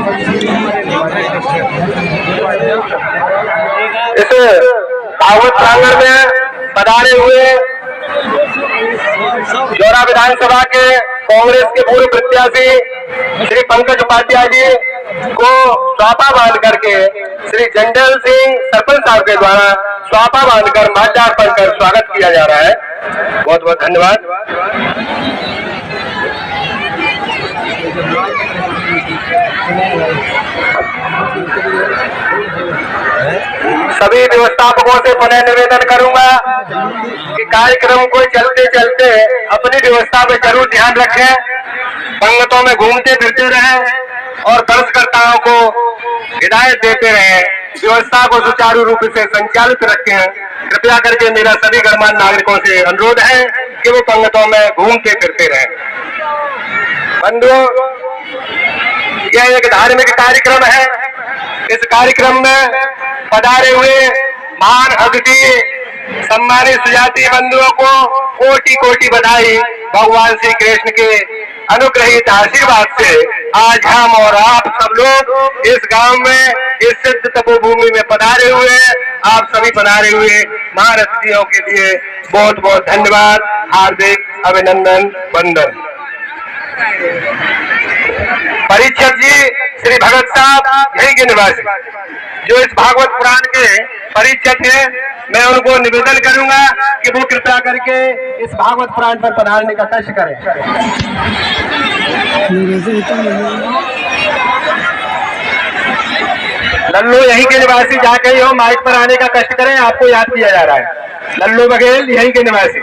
इस भागवत प्रांगण में पधारे हुए जौरा विधानसभा के कांग्रेस के पूर्व प्रत्याशी श्री पंकज उपाध्याय जी को स्वापा बांध करके श्री जंडल सिंह सरपंच साहब के द्वारा स्वापा बांधकर माल्यार्पण कर स्वागत किया जा रहा है। बहुत बहुत धन्यवाद। सभी व्यवस्थापकों से पुनः निवेदन करूंगा कि कार्यक्रम को चलते चलते अपनी व्यवस्था पे जरूर ध्यान रखें, पंगतों में घूमते फिरते रहें और दर्शकर्ताओं को हिदायत देते रहें, व्यवस्था को सुचारू रूप से संचालित रखें। कृपया करके मेरा सभी गणमान्य नागरिकों से अनुरोध है कि वो पंगतों में घूमते फिरते रहें। बंधुओं, यह एक धार्मिक कार्यक्रम है। इस कार्यक्रम में पधारे हुए महान अतिथि सम्मानित सुजातीय बंधुओं को कोटि कोटि बधाई। भगवान श्री कृष्ण के अनुग्रहित आशीर्वाद से आज हम और आप सब लोग इस गांव में, इस सिद्ध तपोभूमि में पधारे हुए हैं। आप सभी पधारे हुए महान अतिथियों के लिए बहुत बहुत धन्यवाद, हार्दिक अभिनंदन, वंदन। परीक्षक जी श्री भगत साहब यही के निवासी जो इस भागवत पुराण के परीक्षक हैं, मैं उनको निवेदन करूंगा कि वो कृपया करके इस भागवत पुराण पर पधारने का कष्ट करें। लल्लू यहीं के निवासी जाके ही हो, माइक पर आने का कष्ट करें, आपको याद किया जा रहा है। लल्लू बघेल यहीं के निवासी।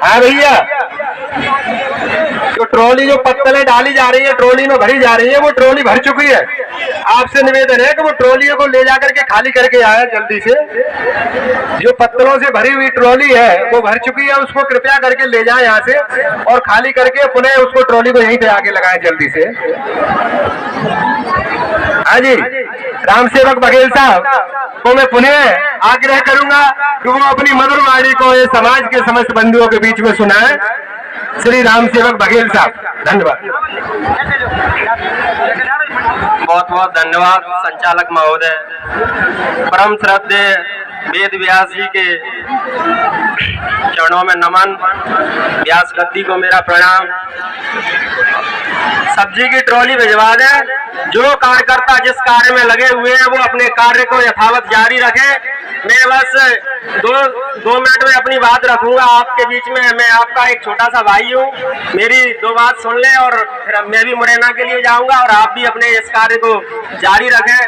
हाँ भैया, जो ट्रॉली जो पत्तलें डाली जा रही है, ट्रॉली में भरी जा रही है, वो ट्रॉली भर चुकी है। आपसे निवेदन है कि वो ट्रॉली को ले जाकर के खाली करके आया जल्दी से। जो पत्तलों से भरी हुई ट्रॉली है वो भर चुकी है, उसको कृपया करके ले जाए यहाँ से और खाली करके पुनः उसको ट्रॉली को यहीं पे आके लगाए जल्दी से। हाँ जी, राम सेवक बघेल साहब को मैं पुनः आग्रह करूंगा कि वो अपनी मधुर वाणी को ये समाज के समस्त बंधुओं के बीच में सुनाए। श्री राम सेवक बघेल साहब, धन्यवाद। बहुत बहुत धन्यवाद संचालक महोदय। परम श्रद्धेय वेद व्यास जी के चरणों में नमन, व्यास गद्दी को मेरा प्रणाम। सब्जी की ट्रॉली भिजवा दें। जो कार्यकर्ता जिस कार्य में लगे हुए हैं वो अपने कार्य को यथावत जारी रखें। मैं बस दो मिनट में अपनी बात रखूंगा आपके बीच में। मैं आपका एक छोटा सा भाई हूँ, मेरी दो बात सुन लें और फिर मैं भी मुरैना के लिए जाऊंगा और आप भी अपने इस कार्य को जारी रखें।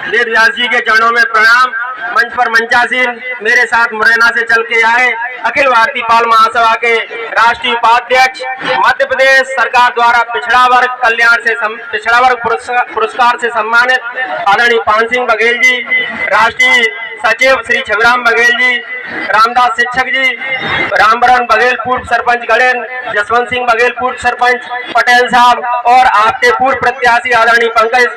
वेद व्यास जी के चरणों में प्रणाम। मंच पर मंचासीन मेरे साथ मुरैना से चल के आए अखिल भारतीय पाल महासभा के राष्ट्रीय उपाध्यक्ष, मध्य प्रदेश सरकार द्वारा पिछड़ा वर्ग कल्याण से पिछड़ा वर्ग पुरस्कार से सम्मानित आदरणीय पान सिंह बघेल जी, राष्ट्रीय सचिव श्री छविराम बघेल जी, रामदास शिक्षक जी, रामबरन बघेल पूर्व सरपंच गणेन, जसवंत सिंह बघेल पूर्व सरपंच पटेल साहब और आपके पूर्व प्रत्याशी आदरणीय पंकज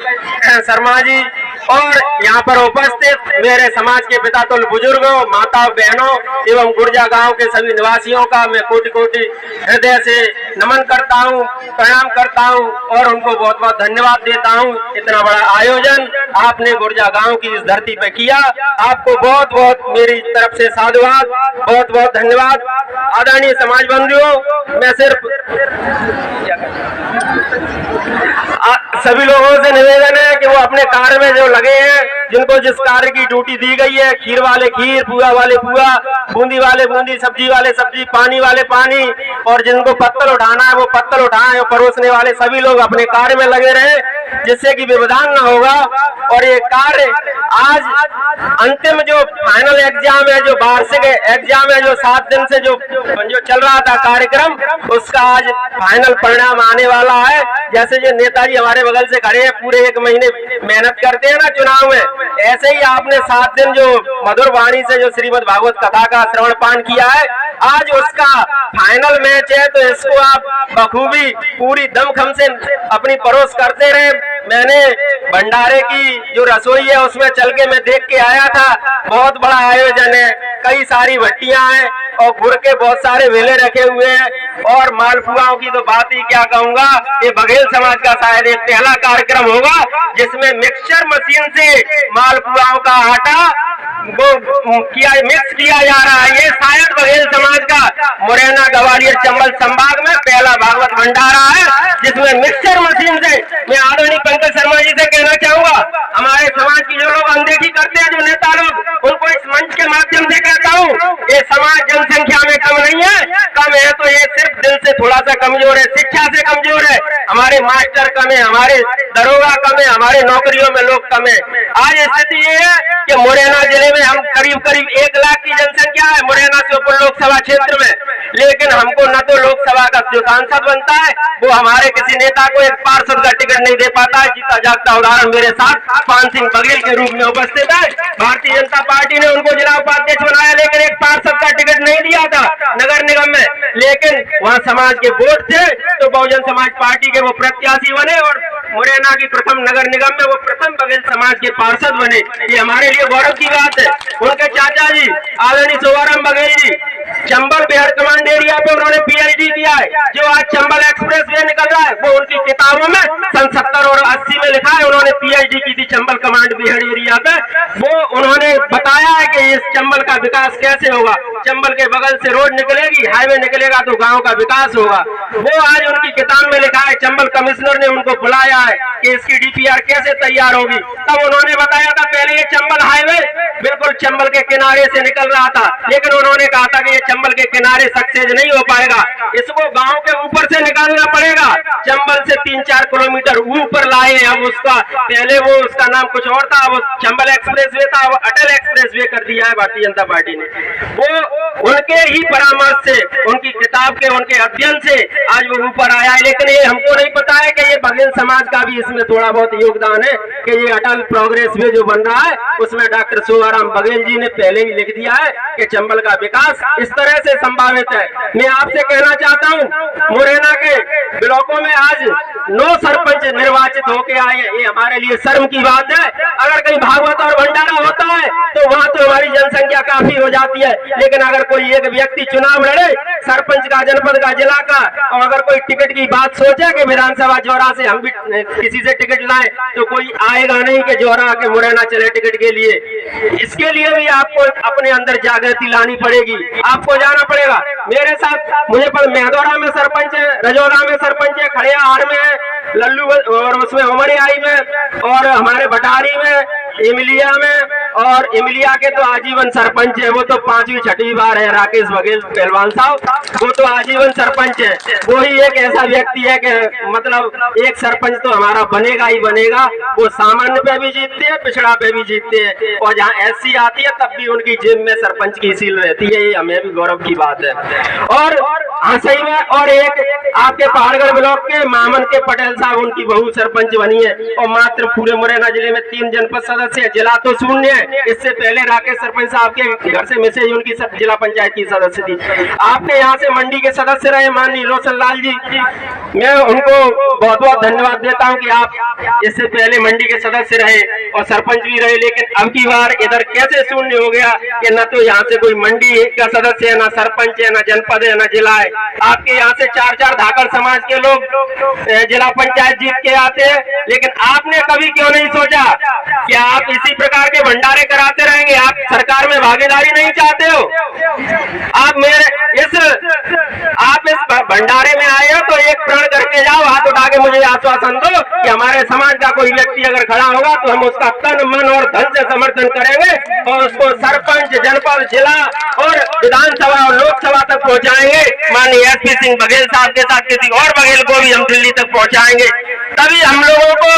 शर्मा जी और यहाँ पर उपस्थित मेरे समाज के पिता तुल्य बुजुर्गों, माता बहनों एवं गुर्जा गांव के सभी निवासियों का मैं कोटि कोटि हृदय से नमन करता हूँ, प्रणाम करता हूँ और उनको बहुत बहुत धन्यवाद देता हूँ। इतना बड़ा आयोजन आपने गुर्जा गांव की इस धरती पे किया, आपको बहुत बहुत मेरी तरफ से साधुवाद, बहुत बहुत धन्यवाद। आदरणीय समाज बंधुओं, मैं सिर्फ सभी लोगों से निवेदन है कि वो अपने कार्य में जो लगे हैं, जिनको जिस कार्य की ड्यूटी दी गई है, खीर वाले खीर, पुआ वाले पुआ, बूंदी वाले बूंदी, सब्जी वाले सब्जी, पानी वाले पानी और जिनको पत्तल उठाना है वो पत्तल उठाएं और परोसने वाले सभी लोग अपने कार्य में लगे रहे, जिससे कि व्यवधान न होगा। और ये कार्य आज अंतिम जो फाइनल एग्जाम है, जो वार्षिक एग्जाम है, जो 7 दिन से जो चल रहा था कार्यक्रम, उसका आज फाइनल परिणाम आने वाला है। जैसे जो नेताजी हमारे बगल से खड़े हैं, पूरे 1 महीने मेहनत करते हैं ना चुनाव में, ऐसे ही आपने 7 दिन जो मधुर वाणी से जो श्रीमद् भागवत कथा का श्रवण पान किया है, आज उसका फाइनल मैच है, तो इसको आप बखूबी पूरी दमखम से अपनी परोस करते रहे। मैंने भंडारे की जो रसोई है उसमें चल के मैं देख के आया था, बहुत बड़ा आयोजन है, कई सारी भट्टियां हैं और गुड़ के बहुत सारे वेले रखे हुए हैं, और मालपुआओं की तो बात ही क्या कहूंगा। ये बघेल समाज का शायद एक पहला कार्यक्रम होगा जिसमें मिक्सचर मशीन से मालपुआओं का आटा वो मिक्स किया जा रहा है। ये शायद बघेल समाज का मुरैना, ग्वालियर, चंबल संभाग में पहला भागवत भंडारा है जिसमें मिक्सचर मशीन से। मैं आदरणीय पंकज शर्मा जी से कहना चाहूंगा, हमारे समाज की जो लोग अनदेखी करते हैं, जो नेता लोग, उनको इस मंच के माध्यम से कहता हूँ, ये समाज जनसंख्या में कम नहीं है, कम है तो ये सिर्फ दिल से थोड़ा सा कमजोर है, शिक्षा से कमजोर है। हमारे मास्टर कम है, हमारे दरोगा कम है, हमारे नौकरियों में लोग कम है। आज स्थिति ये है कि मुरैना जिले में हम करीब 1 लाख की जनसंख्या है, मुरैना श्योपुर लोकसभा क्षेत्र में, लेकिन हमको न तो लोकसभा का जो सांसद बनता है वो हमारे किसी नेता को एक पार्षद का टिकट नहीं दे पाता है। जीता जागता उदाहरण मेरे साथ पान सिंह बघेल के रूप में उपस्थित है। भारतीय जनता पार्टी ने उनको जिला उपाध्यक्ष बनाया, लेकिन एक पार्षद का टिकट नहीं दिया था नगर निगम में, लेकिन वहाँ समाज के वोट थे तो बहुजन समाज पार्टी के वो प्रत्याशी बने और मुरैना की प्रथम नगर निगम में वो प्रथम बघेल समाज के पार्षद बने। ये हमारे लिए गौरव की बात है। उनके चाचा जी आदरणीय शोभाराम बघेल जी चंबल बिहार कमांड एरिया पे उन्होंने पीएचडी किया है। जो आज चंबल एक्सप्रेस वे निकल रहा है वो उनकी किताबों में सन 70 और 80 में लिखा है। उन्होंने पीएचडी की थी चंबल कमांड बिहार एरिया पे। वो उन्होंने बताया है कि इस चंबल का विकास कैसे होगा। चंबल के बगल से रोड निकलेगी, हाईवे निकलेगा तो गांव का विकास होगा। वो आज उनकी किताब में लिखा है। चंबल कमिश्नर ने उनको बुलाया है कि इसकी डीपीआर कैसे तैयार होगी। तब उन्होंने बताया था पहले ये चंबल हाईवे बिल्कुल चंबल के किनारे से निकल रहा था, लेकिन उन्होंने कहा था कि ये चंबल के किनारे सक्सेस नहीं हो पाएगा, इसको गांव के ऊपर से निकालना पड़ेगा। चंबल से 3-4 किलोमीटर ऊपर लाए। अब उसका पहले वो उसका नाम कुछ और था, वो चंबल एक्सप्रेस वे था, वो अटल एक्सप्रेस वे कर दिया है भारतीय जनता पार्टी ने। वो उनके ही परामर्श से, उनकी किताब के, उनके अध्ययन से आज वो ऊपर आया है। लेकिन ये हमको नहीं पता है कि ये बघेल समाज का भी इसमें थोड़ा बहुत योगदान है कि ये अटल प्रोग्रेस वे जो बन रहा है उसमें डॉक्टर शोभाराम बघेल जी ने पहले ही लिख दिया है कि चंबल का विकास इस तरह से संभावित है। मैं आपसे कहना चाहता हूं, मुरैना के ब्लॉकों में आज 9 सरपंच निर्वाचित होके आए हैं। ये हमारे लिए शर्म की बात है। अगर कहीं भागवत और भंडारा होता है तो वहां तो हमारी जनसंख्या काफी हो जाती है, लेकिन अगर कोई एक व्यक्ति चुनाव लड़े सरपंच का, जनपद का, जिला का, और अगर कोई टिकट की बात सोचे कि विधानसभा जौरा से हम भी किसी से टिकट लाएं, तो कोई आएगा नहीं कि जौरा के मुरैना चले टिकट के लिए। इसके लिए भी आपको अपने अंदर जागृति लानी पड़ेगी, आपको जाना पड़ेगा। मेरे साथ मुझे पर मेहदौरा में सरपंच है, रजौरा में सरपंच है, खड़ियाहार में है, लल्लू और उसमें उमरियाई में, और हमारे भटारी में, इमलिया में, और इमलिया के तो आजीवन सरपंच है। वो तो 5वीं 6वीं बार है, राकेश बघेल पहलवान साहब, वो तो आजीवन सरपंच है। वो ही एक ऐसा व्यक्ति है कि मतलब एक सरपंच तो हमारा बनेगा ही बनेगा। वो सामान्य पे भी जीतते हैं, पिछड़ा पे भी जीतते हैं, और जहाँ एससी आती है तब भी उनकी जेब में सरपंच की सील रहती है। ये हमें भी गौरव की बात है। और हाँ सही में, और एक आपके पहाड़गढ़ ब्लॉक के मामन के पटेल साहब, उनकी बहू सरपंच बनी है, और मात्र पूरे मुरैना जिले में 3 जनपद सदस्य है, जिला तो शून्य है। इससे पहले राकेश सरपंच साहब के घर से मैसेज उनकी जिला पंचायत की सदस्य थी। आपके यहाँ से मंडी के सदस्य रहे माननीय रोशन लाल जी, मैं उनको बहुत बहुत धन्यवाद देता हूँ कि आप इससे पहले मंडी के सदस्य रहे और सरपंच भी रहे, लेकिन अब की बार इधर कैसे शून्य हो गया कि न तो यहाँ से कोई मंडी का सदस्य है, न सरपंच है, न जनपद है, न जिला है। आपके यहाँ से 4-4 धाकड़ समाज के लोग जिला पंचायत जीत के आते हैं, लेकिन आपने कभी क्यों नहीं सोचा कि आप इसी प्रकार के भंडारे कराते रहेंगे? आप सरकार में भागीदारी नहीं चाहते हो? आप इस भंडारे में आए हो तो एक प्रण करके जाओ, हाथ उठा के मुझे आश्वासन दो कि हमारे समाज का कोई व्यक्ति अगर खड़ा होगा तो हम उसका तन मन और धन से समर्थन करेंगे और उसको सरपंच, जनपद, जिला और विधानसभा और लोकसभा तक पहुंचाएंगे। माननीय एसपी सिंह बघेल साहब के साथ किसी और बघेल को भी हम दिल्ली तक पहुंचाएंगे। तभी हम लोगों को,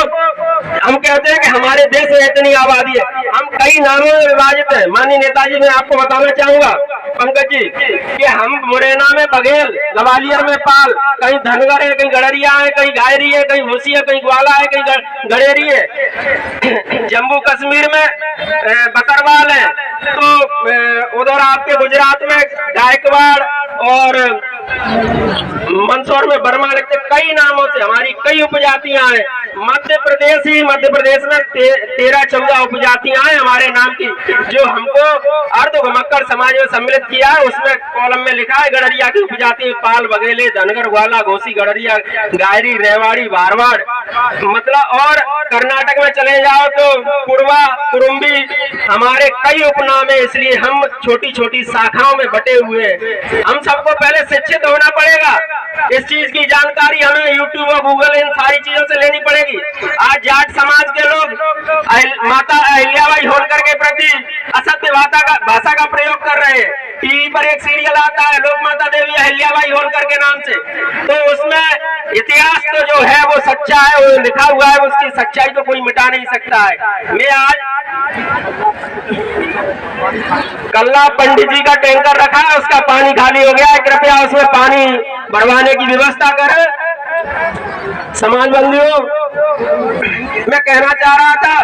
हम कहते हैं कि हमारे देश में इतनी आबादी है, हम कई नामों में विभाजित है। माननीय नेताजी, मैं आपको बताना चाहूंगा पंकज जी कि हम मुरैना में बघेल, ग्वालियर में पाल, कहीं धनगर है, कहीं गड़रिया है, कहीं गायरी है, कहीं भूसी है, कहीं ग्वाला है, कहीं गड़ेरी है, जम्मू कश्मीर में बकरवाल है, तो उधर आपके गुजरात में गायकवाड़, और मंदसौर में बर्मा लिखते, कई नामों से हमारी कई उपजातियां हैं। मध्य प्रदेश में 13-14 उपजातियां हैं हमारे नाम की, जो हमको अर्ध घुमक्कड़ समाज में सम्मिलित किया है। उसमें कॉलम में लिखा है गडरिया की उपजाति पाल, बघेले, धनगर, ग्वाला, घोसी, गडरिया, गायरी, रेवाड़ी, भारवाड़, मतलब। और कर्नाटक में चले जाओ तो पुरवा, कुरुम्बी, हमारे कई उपनाम है। इसलिए हम छोटी छोटी शाखाओं में बटे हुए हैं। हम सबको पहले शिक्षित होना पड़ेगा। इस चीज की जानकारी हमें यूट्यूब और गूगल इन सारी चीजों से लेनी पड़ेगी। आज जाट समाज के लोग माता अहिल्याबाई होलकर के प्रति असत्य भाषा का प्रयोग कर रहे हैं। टीवी पर एक सीरियल आता है लोक माता देवी अहिल्याबाई होलकर के नाम से, तो उसमें इतिहास तो जो है वो सच्चा है, वो लिखा हुआ है, उसकी सच्चाई तो कोई मिटा नहीं सकता है। मैं आज कल्ला पंडित जी का टैंकर रखा है, उसका पानी खाली हो गया है, कृपया उसमें पानी भरवाने की व्यवस्था करें। समाज बंधुओं, मैं कहना चाह रहा था